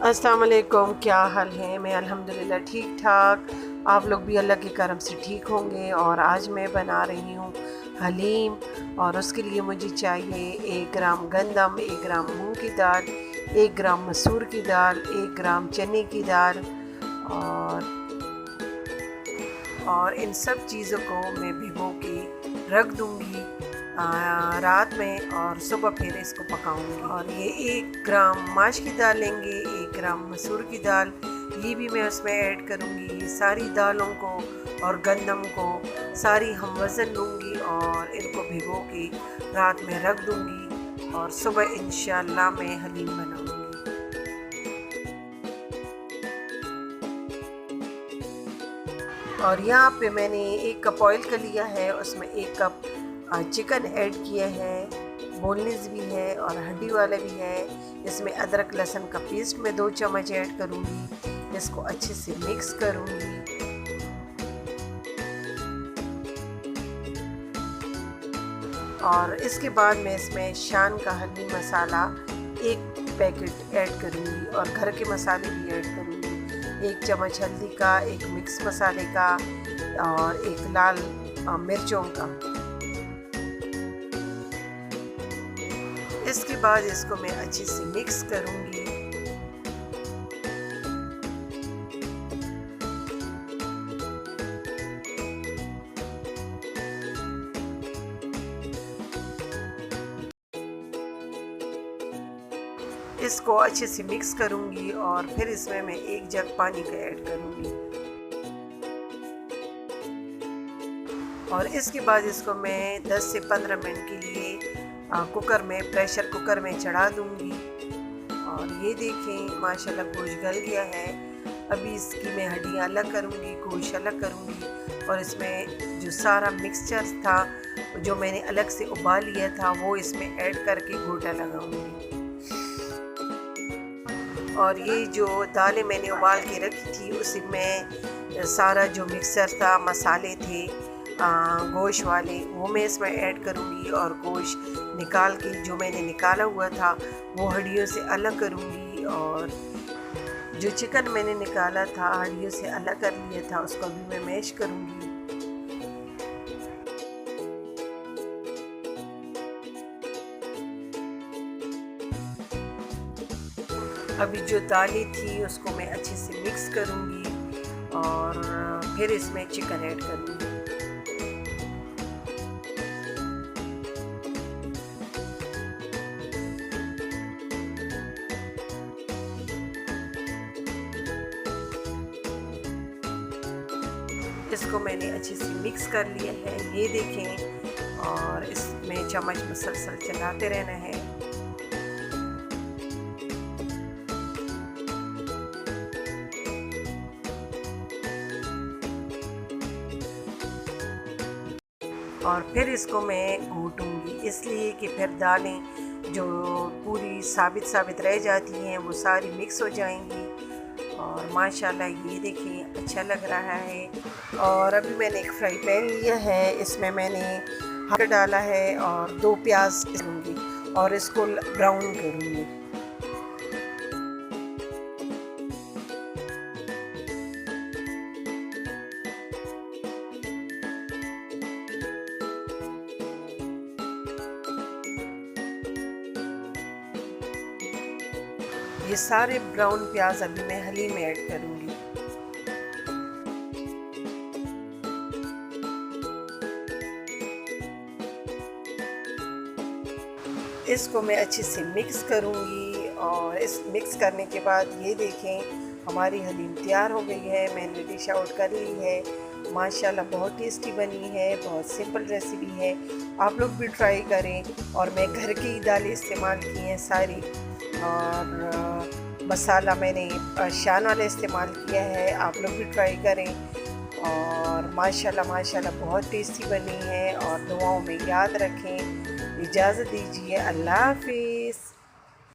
अस्सलाम वालेकुम, क्या हाल है। मैं अल्हम्दुलिल्लाह ठीक ठाक। आप लोग भी अल्लाह के करम से ठीक होंगे। और आज मैं बना रही हूँ हलीम। और उसके लिए मुझे चाहिए 1 ग्राम गंदम, 1 ग्राम मूंग की दाल, 1 ग्राम मसूर की दाल, 1 ग्राम चने की दाल। और इन सब चीज़ों को मैं भिगो के रख दूँगी रात में, और सुबह फिर इसको पकाऊंगी। और ये 1 ग्राम माश की दाल लेंगे, 1 ग्राम मसूर की दाल, ये भी मैं उसमें ऐड करूँगी। ये सारी दालों को और गंदम को सारी हम वज़न लूँगी और इनको भिगो के रात में रख दूँगी, और सुबह इंशाल्लाह मैं हलीम बनाऊँगी। और यहाँ पे मैंने 1 कप ऑयल का लिया है, उसमें 1 कप चिकन ऐड किया है। बोनलेस भी है और हड्डी वाला भी है। इसमें अदरक लहसुन का पेस्ट मैं 2 चम्मच ऐड करूँगी। इसको अच्छे से मिक्स करूँगी। और इसके बाद मैं इसमें शान का हल्दी मसाला 1 पैकेट ऐड करूँगी, और घर के मसाले भी ऐड करूँगी। 1 चम्मच हल्दी का, 1 मिक्स मसाले का, और 1 लाल मिर्चों का। इसके बाद इसको मैं अच्छे से मिक्स करूँगी। इसको अच्छे से मिक्स करूँगी, और फिर इसमें मैं 1 जग पानी का ऐड करूँगी। और इसके बाद इसको मैं 10 से 15 मिनट के लिए प्रेशर कुकर में चढ़ा दूँगी। और ये देखें माशाल्लाह गोश्त गल गया है। अभी इसकी मैं हड्डियाँ अलग करूँगी, गोश्त अलग करूँगी, और इसमें जो सारा मिक्सचर था जो मैंने अलग से उबाल लिया था वो इसमें ऐड करके गोटा लगाऊँगी। और ये जो दालें मैंने उबाल के रखी थी उसी में सारा जो मिक्सचर था, मसाले थे गोश्त वाले, वो मैं इसमें ऐड करूँगी। और गोश्त निकाल के जो मैंने निकाला हुआ था वो हड्डियों से अलग करूँगी। और जो चिकन मैंने निकाला था हड्डियों से अलग कर लिया था उसको भी मैं मैश करूँगी। अभी जो दालें थी उसको मैं अच्छे से मिक्स करूँगी, और फिर इसमें चिकन ऐड करूँगी। इसको मैंने अच्छे से मिक्स कर लिया है, ये देखें। और इसमें चम्मच मुसलसल चलाते रहना है। और फिर इसको मैं घोटूंगी, इसलिए कि फिर दालें जो पूरी साबित रह जाती हैं वो सारी मिक्स हो जाएंगी। और माशाल्लाह ये देखिए अच्छा लग रहा है। और अभी मैंने एक फ्राई पैन लिया है, इसमें मैंने हल्का डाला है और 2 प्याज लूँगी और इसको ब्राउन करूँगी। ये सारे ब्राउन प्याज अभी मैं हलीम में ऐड करूँगी। इसको मैं अच्छे से मिक्स करूँगी। और इस मिक्स करने के बाद ये देखें हमारी हलीम तैयार हो गई है। मैंने डिश आउट कर ली है। माशाल्लाह बहुत टेस्टी बनी है, बहुत सिंपल रेसिपी है, आप लोग भी ट्राई करें। और मैं घर की दालें इस्तेमाल की हैं सारी, और मसाला मैंने शान वाला इस्तेमाल किया है, आप लोग भी ट्राई करें। और माशाल्लाह बहुत टेस्टी बनी है। और दुआओं में याद रखें। इजाज़त दीजिए, अल्लाह हाफिज़।